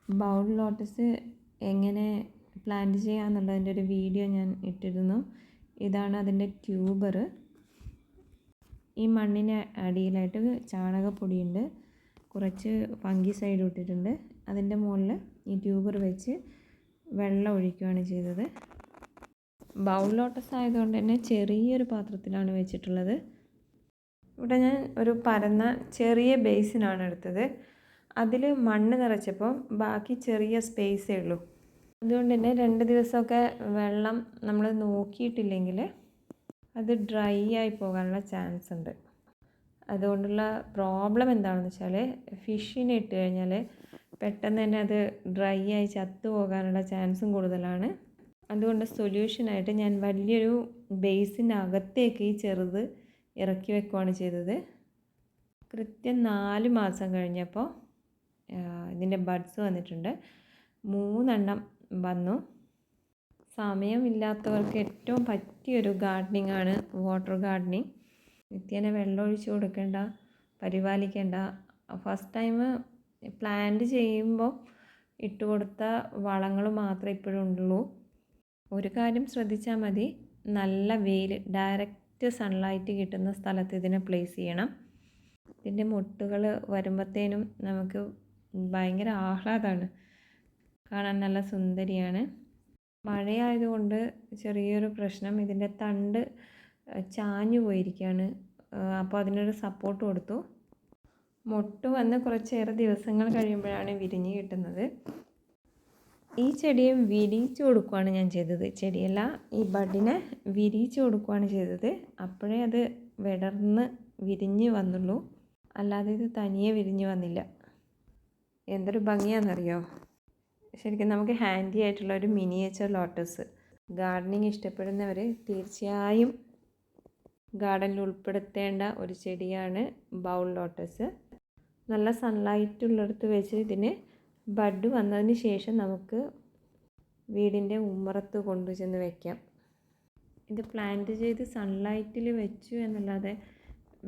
Bowl lotus എങ്ങനെ plant ചെയ്യാമെന്നുള്ളതിൻ്റെ ഒരു video ഞാൻ ഇട്ടിരുന്നു. ഇതാണ് അതിൻ്റെ ട്യൂബർ. ഈ മണ്ണിന് അടിയിലായിട്ട് ചാണകപ്പൊടിയുണ്ട്, കുറച്ച് ഫംഗിസൈഡ് ഇട്ടിട്ടുണ്ട്. അതിൻ്റെ മുകളിൽ ഈ ട്യൂബർ വെച്ച് വെള്ളം ഒഴിക്കുകയാണ് ചെയ്തത്. ബൗൾ ലോട്ടസ് ആയതുകൊണ്ട് തന്നെ ചെറിയൊരു പാത്രത്തിലാണ് വെച്ചിട്ടുള്ളത്. ഇവിടെ ഞാൻ ഒരു പരന്ന ചെറിയ ബേസിനാണ് എടുത്തത്. അതിൽ മണ്ണ് നിറച്ചപ്പോൾ ബാക്കി ചെറിയ സ്പേസേ ഉള്ളൂ. അതുകൊണ്ട് തന്നെ 2 ദിവസമൊക്കെ വെള്ളം നമ്മൾ നോക്കിയിട്ടില്ലെങ്കിൽ അത് ഡ്രൈ ആയി പോകാനുള്ള ചാൻസ് ഉണ്ട്. അതുകൊണ്ടുള്ള പ്രോബ്ലം എന്താണെന്ന് വെച്ചാൽ ഫിഷിനെ ഇട്ട് കഴിഞ്ഞാൽ പെട്ടെന്ന് തന്നെ അത് ഡ്രൈ ആയി ചത്തു പോകാനുള്ള ചാൻസും കൂടുതലാണ്. അതുകൊണ്ട് സൊല്യൂഷനായിട്ട് ഞാൻ വലിയൊരു ബേസിൻ്റെ അകത്തേക്ക് ഈ ചെറുത് ഇറക്കി വെക്കുകയാണ് ചെയ്തത്. കൃത്യം 4 മാസം കഴിഞ്ഞപ്പോൾ ഇതിൻ്റെ ബഡ്സ് വന്നിട്ടുണ്ട്. 3 എണ്ണം വന്നു. സമയമില്ലാത്തവർക്ക് ഏറ്റവും പറ്റിയൊരു ഗാർഡനിങ് ആണ് വാട്ടർ ഗാർഡനിങ്. നിത്യേന വെള്ളം ഒഴിച്ച് കൊടുക്കേണ്ട, പരിപാലിക്കേണ്ട. ഫസ്റ്റ് ടൈം പ്ലാന്റ് ചെയ്യുമ്പോൾ ഇട്ട് കൊടുത്ത വളങ്ങൾ മാത്രമേ ഇപ്പോഴും ഉള്ളൂ. ഒരു കാര്യം ശ്രദ്ധിച്ചാൽ മതി, നല്ല വെയിൽ, ഡയറക്റ്റ് സൺലൈറ്റ് കിട്ടുന്ന സ്ഥലത്ത് ഇതിനെ പ്ലേസ് ചെയ്യണം. ഇതിൻ്റെ മുട്ടുകൾ വരുമ്പോഴത്തേനും നമുക്ക് ഭയങ്കര ആഹ്ലാദമാണ്, കാണാൻ നല്ല സുന്ദരിയാണ്. മഴയായതുകൊണ്ട് ചെറിയൊരു പ്രശ്നം, ഇതിൻ്റെ തണ്ട് ചാഞ്ഞു പോയിരിക്കുകയാണ്. അപ്പോൾ അതിനൊരു സപ്പോർട്ട് കൊടുത്തു. മൊട്ട് വന്ന് കുറച്ചേറെ ദിവസങ്ങൾ കഴിയുമ്പോഴാണ് വിരിഞ്ഞ് കിട്ടുന്നത്. ഈ ചെടിയെ വിരിയിച്ച് കൊടുക്കുകയാണ് ഞാൻ ചെയ്തത്. ചെടിയല്ല, ഈ ബഡിനെ വിരിയിച്ച് കൊടുക്കുകയാണ് ചെയ്തത്. അപ്പോഴേ അത് വിടർന്ന് വിരിഞ്ഞ് വന്നുള്ളൂ, അല്ലാതെ ഇത് തനിയെ വിരിഞ്ഞ് വന്നില്ല. എന്തൊരു ഭംഗിയാണെന്നറിയോ. ശരിക്കും നമുക്ക് ഹാൻഡി ആയിട്ടുള്ള ഒരു മിനിയേച്ചർ ലോട്ടസ്. ഗാർഡനിങ് ഇഷ്ടപ്പെടുന്നവർ തീർച്ചയായും ഗാർഡനിൽ ഉൾപ്പെടുത്തേണ്ട ഒരു ചെടിയാണ് ബൗൾ ലോട്ടസ്. നല്ല സൺലൈറ്റ് ഉള്ളിടത്ത് വെച്ച് ഇതിന് ബഡ് വന്നതിന് ശേഷം നമുക്ക് വീടിൻ്റെ ഉമ്മറത്ത് കൊണ്ടുചെന്ന് വയ്ക്കാം. ഇത് പ്ലാന്റ് ചെയ്ത് സൺലൈറ്റിൽ വെച്ചു എന്നല്ലാതെ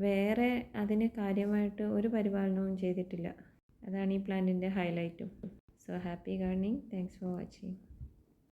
വേറെ അതിന് കാര്യമായിട്ട് ഒരു പരിപാലനവും ചെയ്തിട്ടില്ല. അതാണ് ഈ പ്ലാന്റിൻ്റെ ഹൈലൈറ്റും. So happy gardening. Thanks for watching.